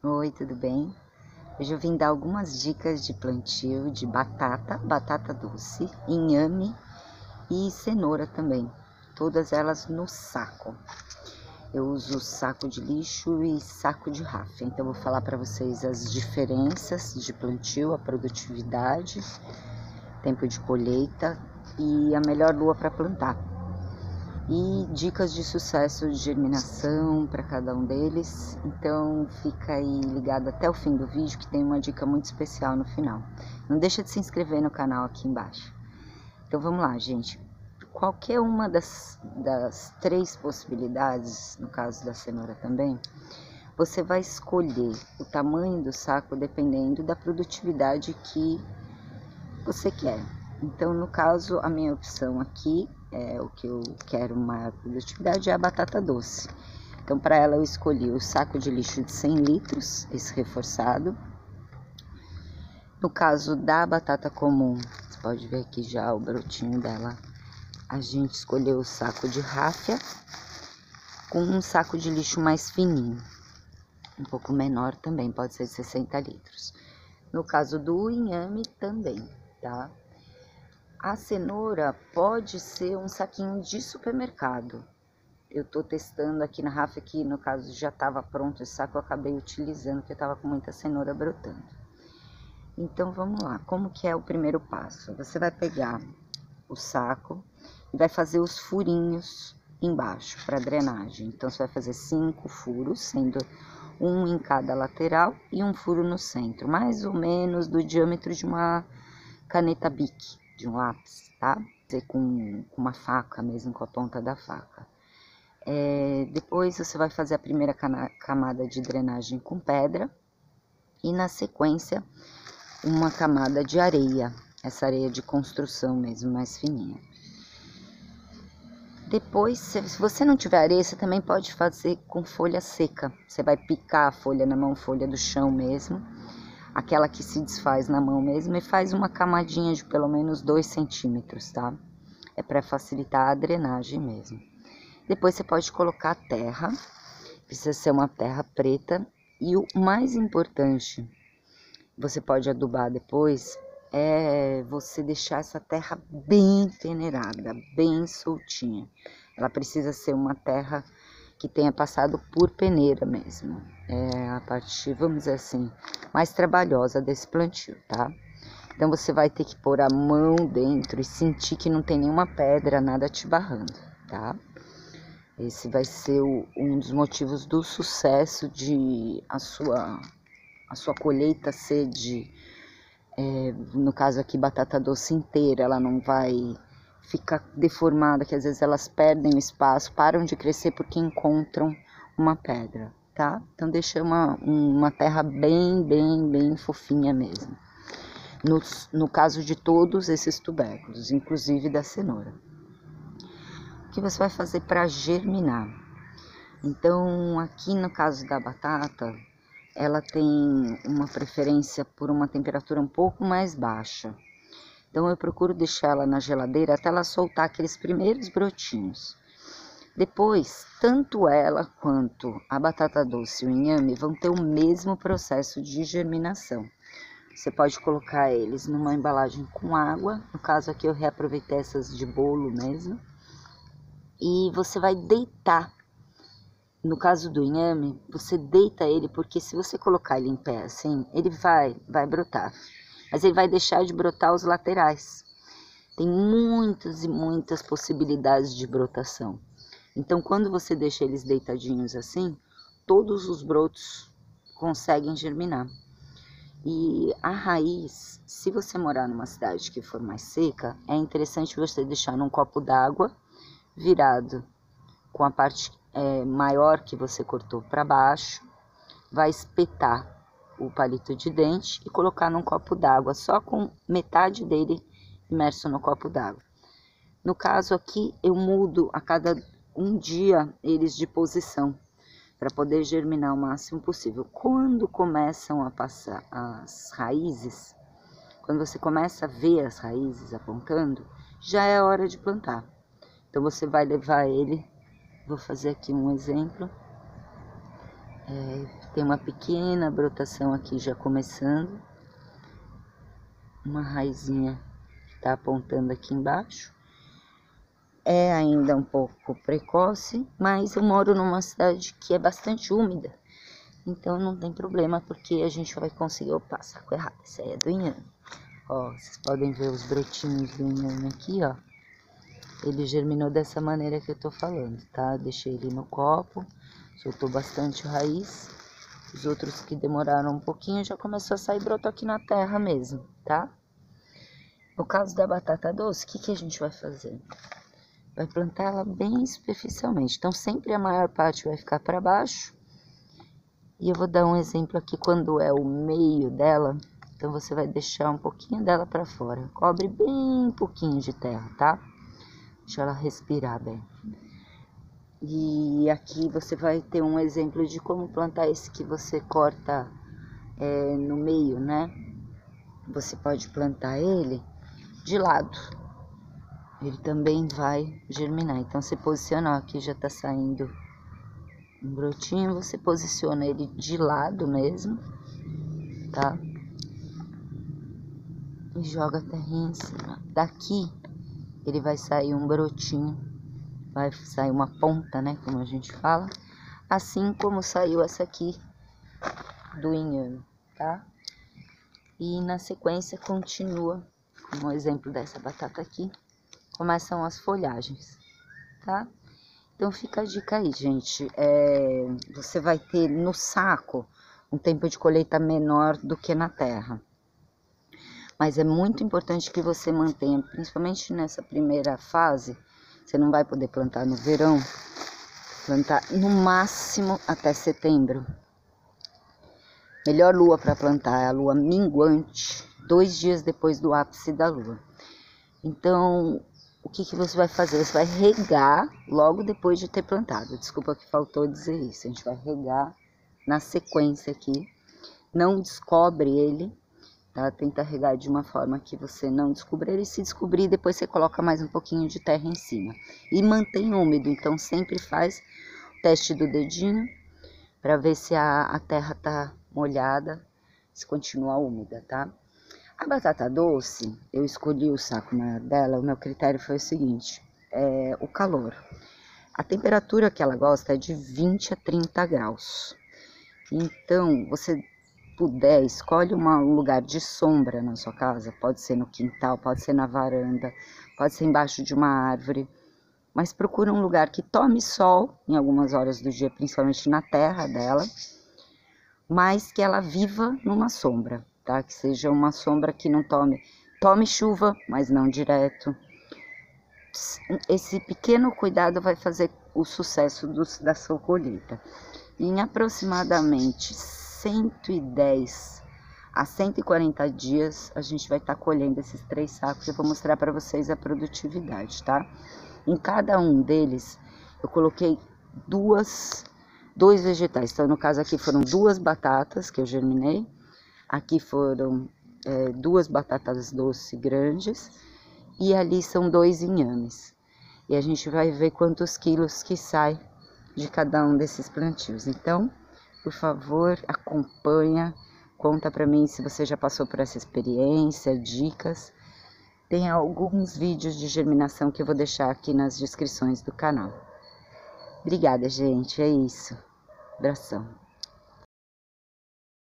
Oi, tudo bem? Hoje eu vim dar algumas dicas de plantio de batata doce, inhame e cenoura também. Todas elas no saco. Eu uso saco de lixo e saco de ráfia. Então eu vou falar para vocês as diferenças de plantio, a produtividade, tempo de colheita e a melhor lua para plantar. E dicas de sucesso de germinação para cada um deles. Então fica aí ligado até o fim do vídeo que tem uma dica muito especial no final. Não deixa de se inscrever no canal aqui embaixo. Então vamos lá, gente. Qualquer uma das três possibilidades, no caso da cenoura também, você vai escolher o tamanho do saco dependendo da produtividade que você quer. Então, no caso, a minha opção aqui, o que eu quero maior produtividade, é a batata doce. Então, para ela eu escolhi o saco de lixo de 100 litros, esse reforçado. No caso da batata comum, você pode ver aqui já o brotinho dela. A gente escolheu o saco de ráfia com um saco de lixo mais fininho. Um pouco menor também, pode ser 60 litros. No caso do inhame também, tá? A cenoura pode ser um saquinho de supermercado. Eu tô testando aqui na ráfia, que no caso já estava pronto esse saco, eu acabei utilizando, porque eu tava com muita cenoura brotando. Então vamos lá, como que é o primeiro passo? Você vai pegar o saco e vai fazer os furinhos embaixo para drenagem. Então você vai fazer 5 furos, sendo um em cada lateral e um furo no centro, mais ou menos do diâmetro de uma caneta Bic, de um lápis, tá? Com uma faca mesmo, com a ponta da faca. Depois você vai fazer a primeira camada de drenagem com pedra e na sequência uma camada de areia, essa areia de construção mesmo, mais fininha. Depois, se você não tiver areia, você também pode fazer com folha seca. Você vai picar a folha na mão, folha do chão mesmo, aquela que se desfaz na mão mesmo, e faz uma camadinha de pelo menos 2 centímetros, tá? É para facilitar a drenagem mesmo. Depois você pode colocar terra, precisa ser uma terra preta, e o mais importante, você pode adubar depois, é você deixar essa terra bem peneirada, bem soltinha. Ela precisa ser uma terra que tenha passado por peneira mesmo. É a parte, vamos dizer assim, mais trabalhosa desse plantio, tá? Então você vai ter que pôr a mão dentro e sentir que não tem nenhuma pedra, nada te barrando, tá? Esse vai ser um dos motivos do sucesso de a sua colheita ser no caso aqui, batata doce inteira, ela não vai ficar deformada, que às vezes elas perdem o espaço, param de crescer porque encontram uma pedra, tá? Então deixa uma terra bem fofinha mesmo. No caso de todos esses tubérculos, inclusive da cenoura. O que você vai fazer para germinar? Então, aqui no caso da batata, ela tem uma preferência por uma temperatura um pouco mais baixa. Então eu procuro deixar ela na geladeira até ela soltar aqueles primeiros brotinhos. Depois, tanto ela quanto a batata doce e o inhame vão ter o mesmo processo de germinação. Você pode colocar eles numa embalagem com água, no caso aqui eu reaproveitei essas de bolo mesmo. E você vai deitar. No caso do inhame, você deita ele, porque se você colocar ele em pé assim, ele vai brotar. Mas ele vai deixar de brotar os laterais. Tem muitas e muitas possibilidades de brotação. Então, quando você deixa eles deitadinhos assim, todos os brotos conseguem germinar. E a raiz, se você morar numa cidade que for mais seca, é interessante você deixar num copo d'água virado com a parte maior que você cortou para baixo, vai espetar o palito de dente e colocar num copo d'água, só com metade dele imerso no copo d'água. No caso aqui, eu mudo a cada um dia eles de posição, para poder germinar o máximo possível. Quando começam a passar as raízes, quando você começa a ver as raízes apontando, já é hora de plantar. Então você vai levar ele. Vou fazer aqui um exemplo. Tem uma pequena brotação aqui já começando. Uma raizinha que tá apontando aqui embaixo. É ainda um pouco precoce, mas eu moro numa cidade que é bastante úmida. Então não tem problema, porque a gente vai conseguir... Opa, saco errado, esse aí é do inhame. Ó, vocês podem ver os brotinhos do inhame aqui, ó. Ele germinou dessa maneira que eu tô falando, tá? Deixei ele no copo, soltou bastante raiz. Os outros que demoraram um pouquinho já começou a sair broto aqui na terra mesmo, tá? No caso da batata doce, o que a gente vai fazer? Vai plantar ela bem superficialmente. Então, sempre a maior parte vai ficar para baixo. E eu vou dar um exemplo aqui quando é o meio dela. Então, você vai deixar um pouquinho dela para fora. Cobre bem pouquinho de terra, tá? Deixa ela respirar bem. E aqui você vai ter um exemplo de como plantar esse que você corta no meio, né? Você pode plantar ele de lado. Ele também vai germinar. Então, você posiciona, ó, aqui já tá saindo um brotinho. Você posiciona ele de lado mesmo, tá? E joga a terrinha em cima. Daqui, ele vai sair um brotinho. Vai sair uma ponta, né? Como a gente fala. Assim como saiu essa aqui do inhame, tá? E na sequência continua, como exemplo dessa batata aqui, começam as folhagens, tá? Então fica a dica aí, gente. Você vai ter no saco um tempo de colheita menor do que na terra. Mas é muito importante que você mantenha, principalmente nessa primeira fase, você não vai poder plantar no verão, plantar no máximo até setembro. Melhor lua para plantar é a lua minguante, 2 dias depois do ápice da lua. Então, o que você vai fazer? Você vai regar logo depois de ter plantado. Desculpa que faltou dizer isso. A gente vai regar na sequência aqui. Não descobre ele, tá? Tenta regar de uma forma que você não descubra ele. Se descobrir, depois você coloca mais um pouquinho de terra em cima. E mantém úmido, então sempre faz o teste do dedinho para ver se a terra tá molhada, se continua úmida, tá? A batata doce, eu escolhi o saco maior dela, o meu critério foi o seguinte, o calor. A temperatura que ela gosta é de 20 a 30 graus. Então, você puder, escolhe um lugar de sombra na sua casa, pode ser no quintal, pode ser na varanda, pode ser embaixo de uma árvore, mas procura um lugar que tome sol em algumas horas do dia, principalmente na terra dela, mas que ela viva numa sombra, tá? Que seja uma sombra que não tome chuva, mas não direto. Esse pequeno cuidado vai fazer o sucesso da sua colheita. Em aproximadamente 110 a 140 dias, a gente vai estar colhendo esses 3 sacos. Eu vou mostrar para vocês a produtividade, tá? Em cada um deles, eu coloquei dois vegetais. Então, no caso aqui foram 2 batatas que eu germinei. Aqui foram 2 batatas doces grandes. E ali são 2 inhames. E a gente vai ver quantos quilos que sai de cada um desses plantios. Então, por favor, acompanha. Conta pra mim se você já passou por essa experiência, dicas. Tem alguns vídeos de germinação que eu vou deixar aqui nas descrições do canal. Obrigada, gente. É isso. Abração.